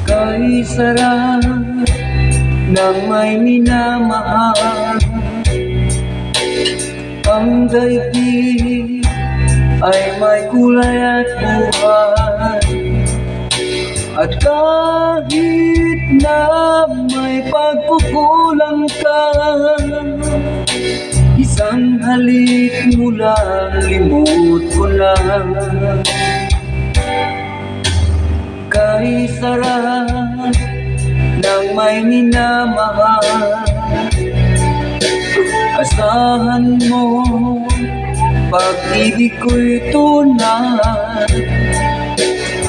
Kay sarap ng may minamahal, ang daigdig ay may kulay at buhay. At kahit na may pagkukulang ka, isang halik mo lang, limot ko lang. Kay sarap ng may minamahal, asahan mo pag-ibig ko'y tunay.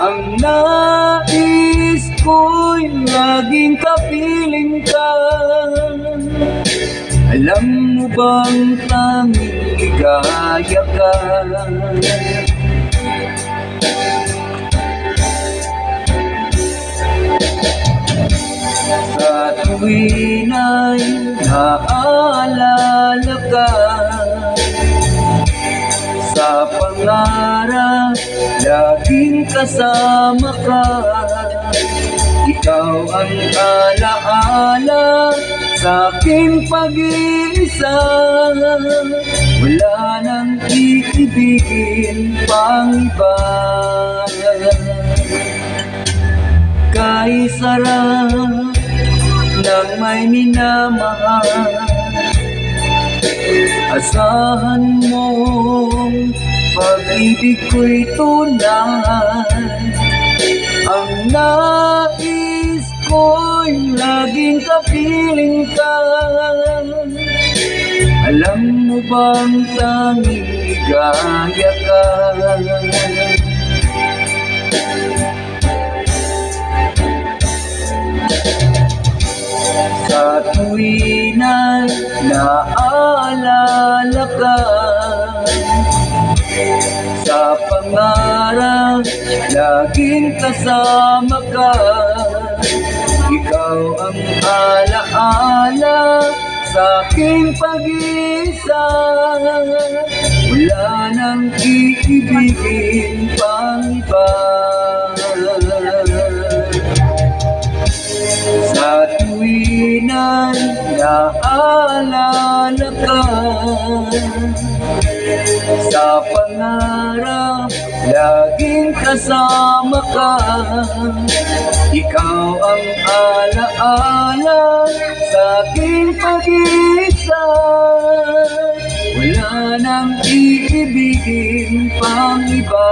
Ang nais ko'y laging kapiling ka. Alam mo bang tanging ligaya ka? Sa tuwin ay naaalala ka, sa pangarap laging kasama ka. Ikaw ang alaala sa aking pag-iisa. Wala nang iibigin pang iba. Kay sarap ng may minamahal, asahan mo pag-ibig ko'y tunay. Ang nais ko'y laging kapiling ka. Alam mo bang tanging ligaya ka? Sa tuwin ay naaalala ka, sa pangarap laging kasama ka. Ikaw ang alaala sa aking pag-iisa. Wala nang iibigin pang iba. Sa tuwin ay naaalala ka, sa pangarap laging kasama ka. Ikaw ang alaala sa aking pag-iisa. Wala nang iibigin pang iba.